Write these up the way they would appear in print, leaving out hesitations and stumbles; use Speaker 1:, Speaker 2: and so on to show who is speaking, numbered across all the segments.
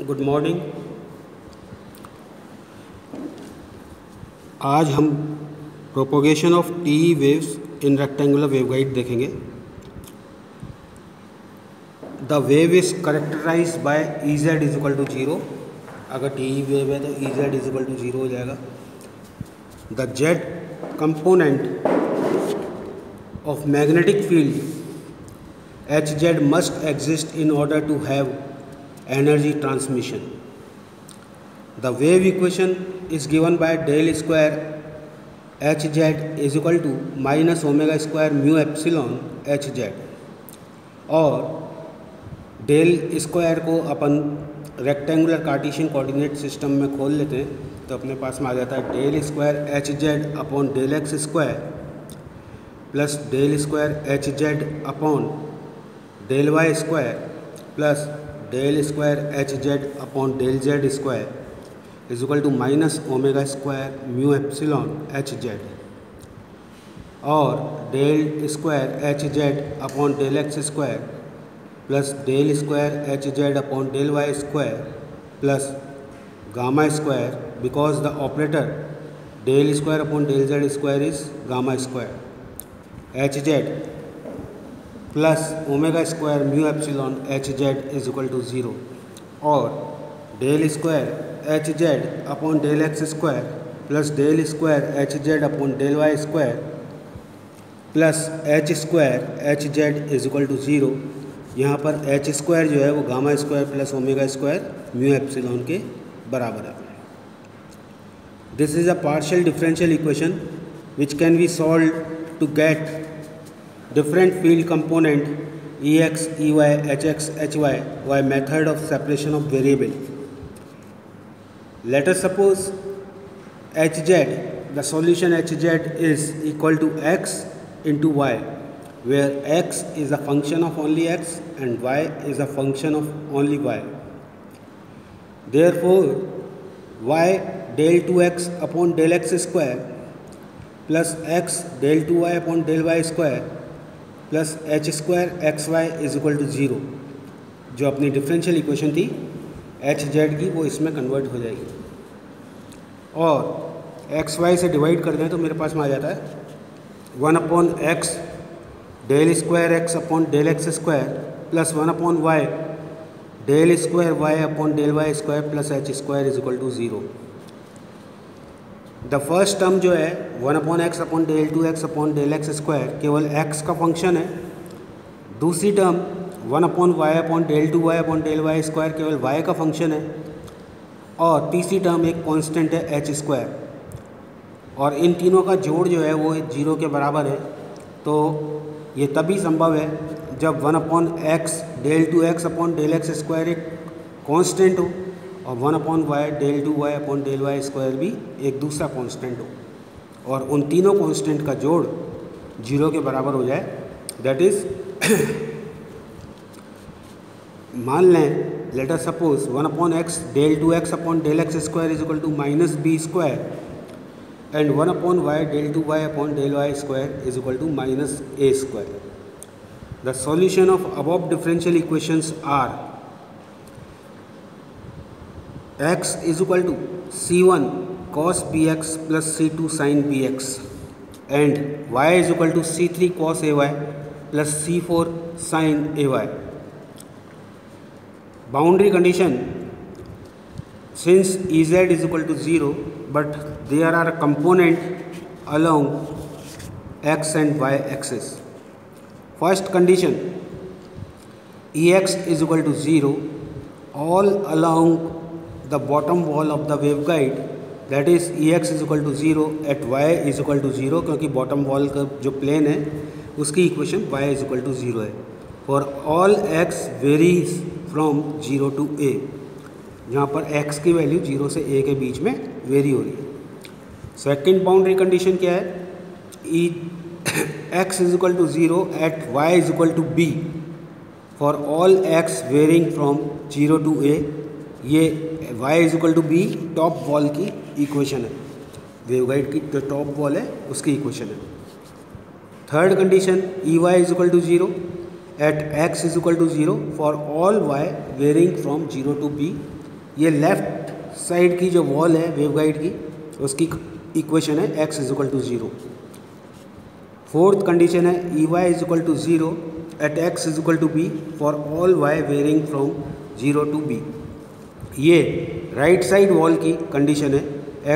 Speaker 1: Good morning. आज हम propagation of T waves in rectangular waveguide देखेंगे। The wave is characterize by E Z is equal to zero. अगर T wave है तो E Z is equal to zero हो जाएगा। The Z component of magnetic field H Z must exist in order to have energy transmission. The wave equation is given by del square hz is equal to minus omega square mu epsilon hz, और del square को अपन rectangular Cartesian coordinate system में खोल लेते हैं तो अपने पास में आ जाता है del square H Z upon del x square plus del square H Z upon del Y square plus del square H Z upon del Z square is equal to minus omega square mu epsilon H Z, और del square H Z upon del x square plus del square H Z upon del Y square plus gamma square because the operator del square upon del Z square is gamma square H Z plus omega square mu epsilon H Z is equal to zero, और del square H Z upon del x square plus del square H Z upon del Y square plus H square H Z is equal to zero. यहाँ पर H square जो है वो gamma square plus omega square mu epsilon के बराबर है। This is a partial differential equation which can be solve to get different field component Ex, Ey, Hx, Hy by method of separation of variable. Let us suppose Hz, the solution Hz is equal to x into y, where x is a function of only x and y is a function of only y. Therefore, y del 2x upon del x square plus x del 2y upon del y square plus H square X Y is equal to zero, जो अपनी differential equation थी H Z की वो इसमें convert हो जाएगी, और x Y से डिवाइड कर दें तो मेरे पास में आ जाता है one upon x del square X upon del x square plus one upon Y del square Y upon del Y square plus H square is equal to zero. The first term जो है one upon X upon del two x upon del x square केवल एक्स का function है। दूसरी term one upon Y upon del two Y upon del Y square केवल Y का function है, और तीसरी टर्म एक कांस्टेंट है एच स्क्वायर, और इन तीनों का जोड़ जो है वो जीरो के बराबर है। तो ये तभी संभव है जब one upon x del two x upon del x square एक कांस्टेंट हो और one upon Y del two Y upon del Y square भी एक दूसरा कांस्टेंट हो, और उन तीनों कांस्टेंट का जोड़ जीरो के बराबर हो जाए। दैट इज़ मान लें let us suppose one upon x del two x upon del x square is equal to minus b square and one upon Y del two Y upon del Y square is equal to minus a square. The solution of above differential equations are x is equal to c1 cos bx plus c2 sin bx and y is equal to c3 cos ay plus c4 sin ay. Boundary condition, since Ez is equal to 0 but there are a component along x and y axis. First condition, Ex is equal to 0 all along the bottom wall of the waveguide, that is Ex is equal to 0 at y is equal to 0, क्योंकि bottom wall का जो plane है उसकी equation y is equal to 0 है। For all x varies from 0 to a, जहाँ पर x की value 0 से a के बीच में वेरी हो रही है। सेकेंड बाउंड्री कंडीशन क्या है, x is equal to 0 at y is equal to b for all x varying from 0 to a। ये y is equal to b top wall की इक्वेशन है, वेवगाइड की जो टॉप वॉल है उसकी equation है। Third condition E y is equal to 0 at x is equal to 0 for all y varying from 0 to b ये left side की जो वॉल है वेवगाइड की, उसकी इक्वेशन है x is to 0। Fourth condition है EY is to 0 at x is to b for all y varying from 0 to b। ये right side wall की कंडीशन है,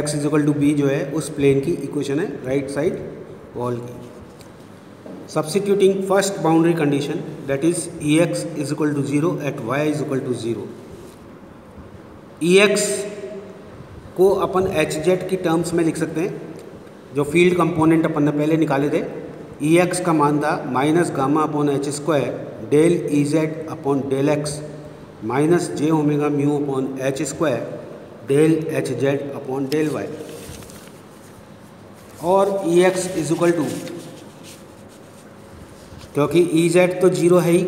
Speaker 1: x इज़ टू b जो है उस प्लेन की इक्वेशन है राइट साइड वॉल की। Substituting first boundary condition that is Ex is to 0 at y is to 0। Ex को अपन Hz की टर्म्स में लिख सकते हैं, जो फील्ड कंपोनेंट अपन ने पहले निकाले थे। Ex का मान था minus gamma upon H square del Ez upon del X minus जे omega mu upon H square del Hz upon del Y. और Ex इज इक्वल टू, क्योंकि Ez तो 0 है ही,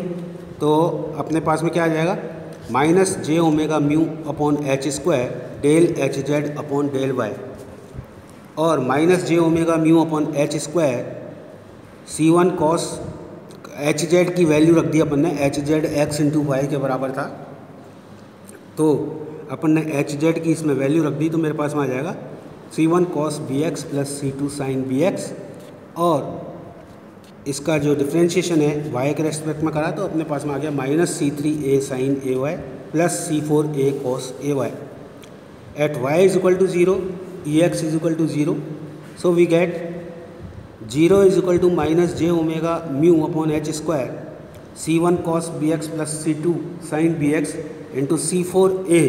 Speaker 1: तो अपने पास में क्या आ जाएगा माइनस जे omega mu upon H square del Hz upon del Y, और माइनस जे omega mu upon H square C1 cos Hz की वैल्यू रख दी अपन ने, Hz x इंटू वाई के बराबर था, तो अपन ने Hz की इसमें वैल्यू रख दी, तो मेरे पास में आ जाएगा C1 cos bx plus C2 sine bx, और इसका जो डिफ्रेंशिएशन है y के रेस्पेक्ट में करा तो अपने पास में आ गया minus C3a sine ay plus C4a cos ay at y is equal to 0, Ex is equal to 0, so we get 0 is equal to minus J omega mu upon H square C1 cos bx plus C2 sine bx into C4a,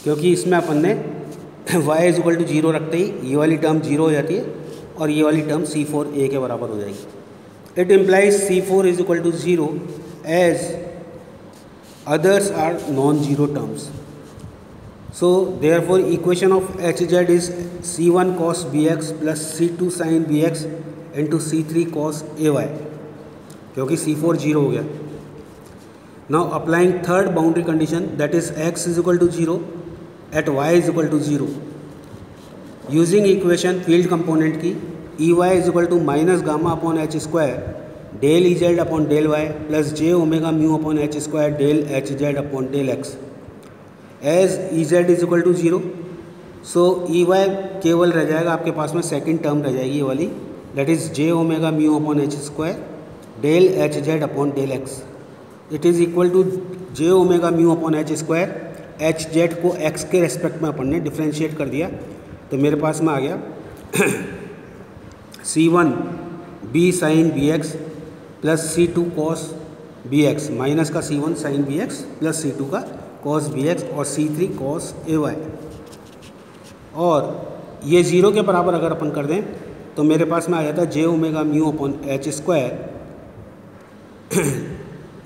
Speaker 1: क्योंकि इसमें अपन ने y is equal to 0 रखते ही ये वाली term 0 हो जाती है और ये वाली टर्म C4a के बराबर हो जाएगी। It implies C4 is equal to 0 as others are non zero terms. So therefore equation of Hz is C1 cos bx plus C2 sin bx into C3 cos ay, क्योंकि C4 0 हो गया। Now applying third boundary condition that is x is equal to 0 at y is equal to 0, using equation field component की Ey is equal to minus gamma upon h square del Ez upon del y plus j omega mu upon h square del Hz upon del x as Ez is equal to 0, so Ey केवल रह जाएगा आपके पास में second term रह जाएगी ये वाली, that is j omega mu upon H square del Hz upon del x. It is equal to j omega mu upon H square, Hz को x के रेस्पेक्ट में अपन ने डिफ्रेंशिएट कर दिया, तो मेरे पास में आ गया C1 b sine bx plus C2 cos bx minus का C1 sign bx plus C2 का कॉस bx और C3 कॉस ay, और ये 0 के बराबर अगर अपन कर दें तो मेरे पास में आ जाता है J omega mu upon H square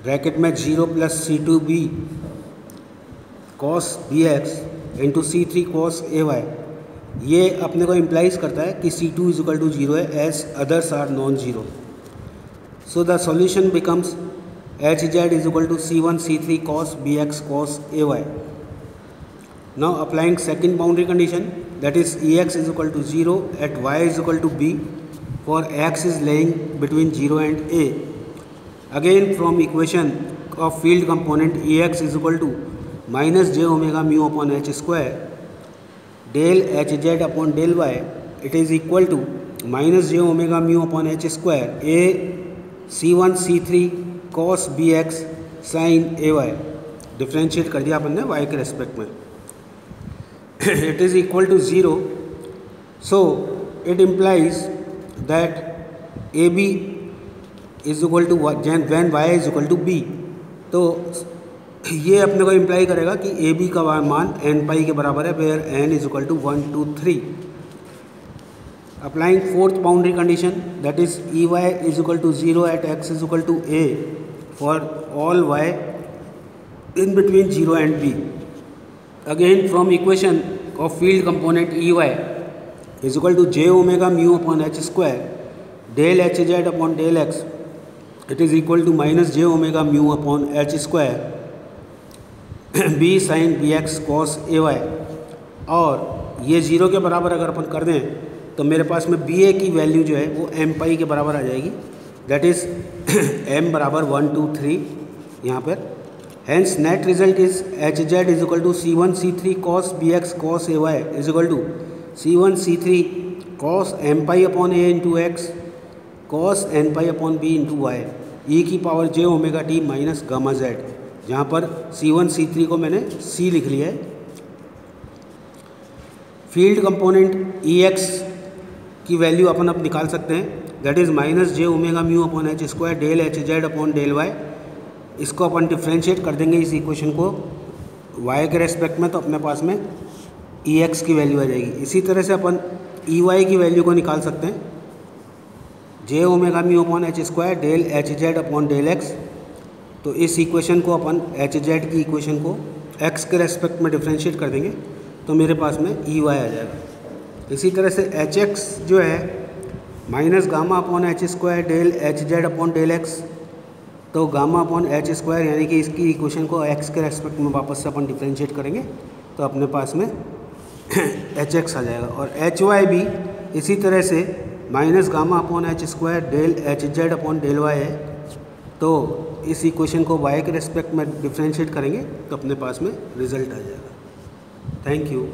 Speaker 1: bracket में 0 plus C2b cos bx into C3 cos ay। ये अपने को इम्प्लाइज करता है कि C2 इज इक्वल टू 0 है as others are non zero. So the solution becomes Hz is equal to C1 C3 cos bx cos ay. Now applying second boundary condition, that is Ex is equal to 0 at y is equal to b for x is lying between 0 and a. Again from equation of field component Ex is equal to minus j omega mu upon h square del Hz upon del y, it is equal to minus j omega mu upon h square a C1 C3 cos bx sin ay, differentiate कर दिया अपन ने y के respect में। It is equal to 0, so it implies that a b is equal to when y is equal to b, तो ये अपने को इम्प्लाई करेगा कि ए बी का मान n पाई के बराबर है, where n is equal to 1 2 3। Applying fourth boundary condition, that is Ey is equal to 0 at x is equal to a for all y in between 0 and b. Again from equation of field component Ey is equal to j omega mu upon h square del Hz upon del x, it is equal to minus j omega mu upon h square b sin bx cos ay, और ये 0 के बराबर अगर अपन कर दें तो मेरे पास में बी ए की वैल्यू जो है वो m पाई के बराबर आ जाएगी, दैट इज़ m बराबर 1 2 3 यहाँ पर Hence net result is hz is equal to c1 c3 cos bx cos ay is equal to c1 c3 cos m pi upon a into x cos n pi upon b into y e की power j omega t minus gamma z, जहाँ पर c1 c3 को मैंने c लिख लिया है। Field component E x की value अपन अब निकाल सकते हैं, that is minus J omega mu upon H square del H Z upon del y. इसको अपन डिफ्रेंशिएट कर देंगे इस इक्वेशन को y के रेस्पेक्ट में, तो अपने पास में ई एक्स की वैल्यू आ जाएगी। इसी तरह से अपन ई वाई की वैल्यू को निकाल सकते हैं, J omega mu upon H square del H Z upon del x. तो इस इक्वेशन को अपन एच जेड की इक्वेशन को x के रेस्पेक्ट में डिफ्रेंशिएट कर देंगे, तो मेरे पास में ई वाई आ जाएगा। इसी तरह से एच एक्स जो है minus gamma upon H square del H Z upon del x, तो गामा अपॉन एच स्क्वायर यानी कि इसकी इक्वेशन को x के रेस्पेक्ट में वापस से अपन डिफ्रेंशिएट करेंगे, तो अपने पास में एच एक्स आ जाएगा। और एच वाई भी इसी तरह से minus gamma upon H square del H Z upon del y है, तो इस इक्वेशन को y के रेस्पेक्ट में डिफ्रेंशिएट करेंगे तो अपने पास में रिजल्ट आ जाएगा। Thank you.